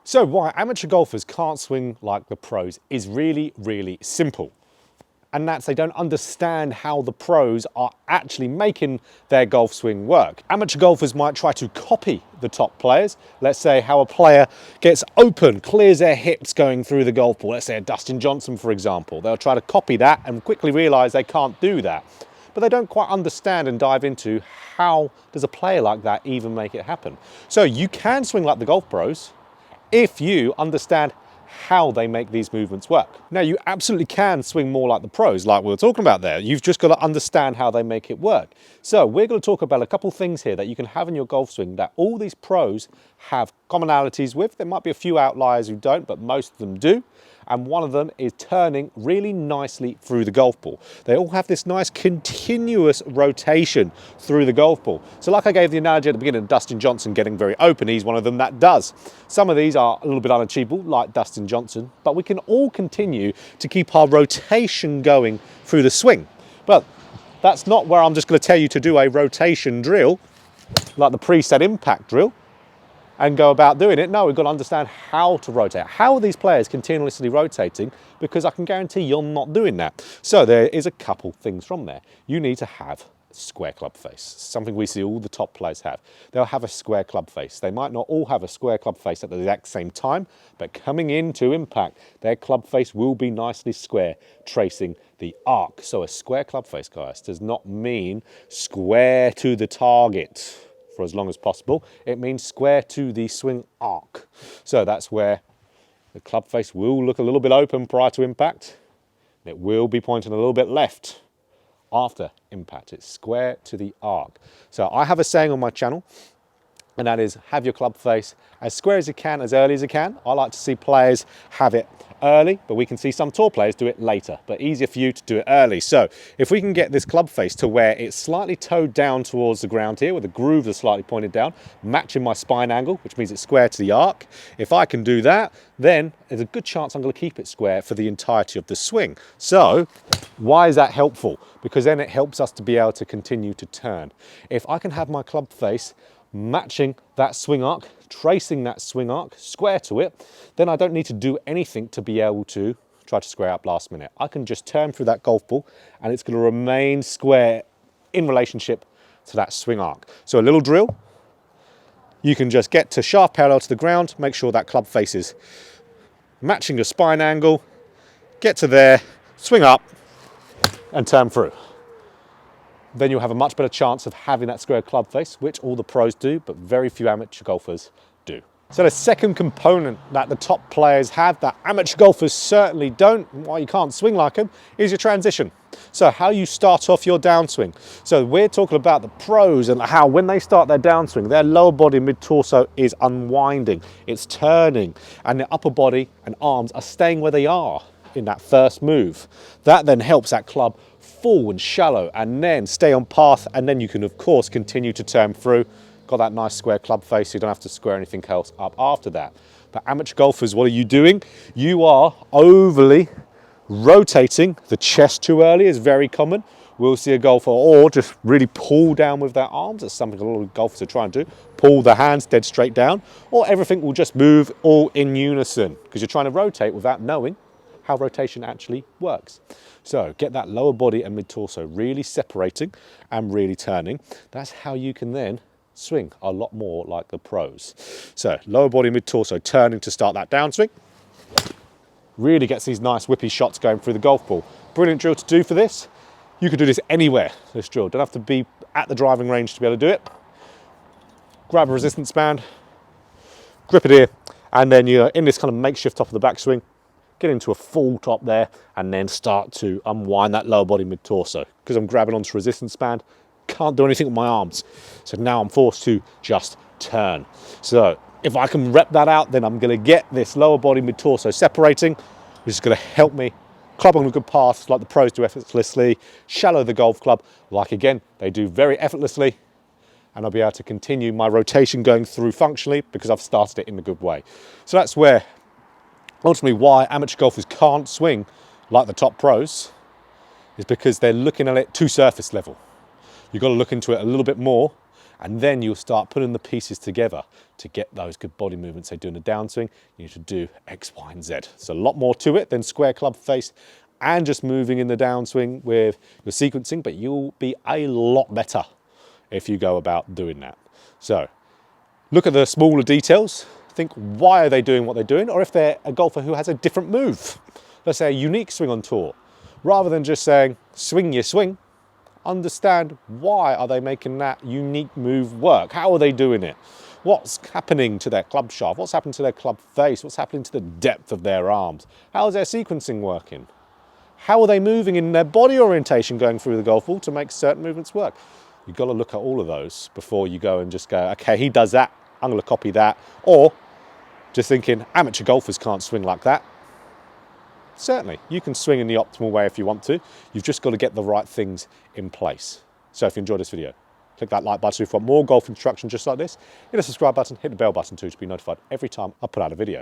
So why amateur golfers can't swing like the pros is really, really simple. And that's they don't understand how the pros are actually making their golf swing work. Amateur golfers might try to copy the top players. Let's say how a player gets open, clears their hips going through the golf ball. Let's say a Dustin Johnson, for example. They'll try to copy that and quickly realize they can't do that. But they don't quite understand and dive into how does a player like that even make it happen. So you can swing like the golf pros if you understand how they make these movements work. Now, you absolutely can swing more like the pros, like we were talking about there. You've just got to understand how they make it work. So we're going to talk about a couple things here that you can have in your golf swing that all these pros have commonalities with. There might be a few outliers who don't, but most of them do. And one of them is turning really nicely through the golf ball. They all have this nice continuous rotation through the golf ball. So like I gave the analogy at the beginning of Dustin Johnson getting very open, he's one of them that does. Some of these are a little bit unachievable, like Dustin Johnson, but we can all continue to keep our rotation going through the swing. But that's not where I'm just going to tell you to do a rotation drill, like the preset impact drill, and go about doing it. No, we've got to understand how to rotate. How are these players continuously rotating? Because I can guarantee you're not doing that. So there is a couple things from there. You need to have a square club face, something we see all the top players have. They'll have a square club face. They might not all have a square club face at the exact same time, but coming into impact, their club face will be nicely square, tracing the arc. So a square club face, guys, does not mean square to the target for as long as possible. It means square to the swing arc. So that's where the club face will look a little bit open prior to impact. It will be pointing a little bit left after impact. It's square to the arc. So I have a saying on my channel, and that is have your club face as square as you can, as early as you can. I like to see players have it early, but we can see some tour players do it later, but easier for you to do it early. So if we can get this club face to where it's slightly toed down towards the ground here, where the grooves are slightly pointed down, matching my spine angle, which means it's square to the arc. If I can do that, then there's a good chance I'm going to keep it square for the entirety of the swing. So why is that helpful? Because then it helps us to be able to continue to turn. If I can have my club face matching that swing arc, tracing that swing arc, square to it, then I don't need to do anything to be able to try to square up last minute. I can just turn through that golf ball and it's going to remain square in relationship to that swing arc. So a little drill, you can just get to shaft parallel to the ground, make sure that club face is matching your spine angle, get to there, swing up and turn through. Then you'll have a much better chance of having that square club face, which all the pros do, but very few amateur golfers do. So the second component that the top players have that amateur golfers certainly don't, why you can't swing like them, is your transition. So how you start off your downswing. So we're talking about the pros and how when they start their downswing, their lower body mid-torso is unwinding, it's turning, and their upper body and arms are staying where they are in that first move. That then helps that club fall and shallow and then stay on path, and then you can of course continue to turn through. Got that nice square club face, so you don't have to square anything else up after that. But amateur golfers, what are you doing? You are overly rotating the chest too early, is very common. We'll see a golfer or just really pull down with their arms. That's something a lot of golfers are trying to do. Pull the hands dead straight down, or everything will just move all in unison because you're trying to rotate without knowing how rotation actually works. So get that lower body and mid-torso really separating and really turning. That's how you can then swing a lot more like the pros. So lower body, mid-torso turning to start that downswing. Really gets these nice whippy shots going through the golf ball. Brilliant drill to do for this. You can do this anywhere, this drill. Don't have to be at the driving range to be able to do it. Grab a resistance band, grip it here, and then you're in this kind of makeshift top of the backswing. Get into a full top there and then start to unwind that lower body mid-torso. Because I'm grabbing onto resistance band, can't do anything with my arms. So now I'm forced to just turn. So if I can rep that out, then I'm going to get this lower body mid-torso separating, which is going to help me club on a good path like the pros do effortlessly, shallow the golf club like again they do very effortlessly, and I'll be able to continue my rotation going through functionally because I've started it in a good way. So that's where ultimately why amateur golfers can't swing like the top pros is because they're looking at it too surface level. You've got to look into it a little bit more And then you'll start putting the pieces together to get those good body movements. So doing a downswing, you need to do X, Y, and Z. There's a lot more to it than square club face and just moving in the downswing with your sequencing, but you'll be a lot better if you go about doing that. So look at the smaller details. Think, why are they doing what they're doing? Or if they're a golfer who has a different move, let's say a unique swing on tour, rather than just saying, swing your swing, understand why are they making that unique move work? How are they doing it? What's happening to their club shaft? What's happening to their club face? What's happening to the depth of their arms? How is their sequencing working? How are they moving in their body orientation going through the golf ball to make certain movements work? You've got to look at all of those before you go and just go, okay, he does that, I'm going to copy that. Or just thinking, amateur golfers can't swing like that. Certainly, you can swing in the optimal way if you want to. You've just got to get the right things in place. So if you enjoyed this video, click that like button if you want more golf instruction just like this. Hit the subscribe button, hit the bell button too to be notified every time I put out a video.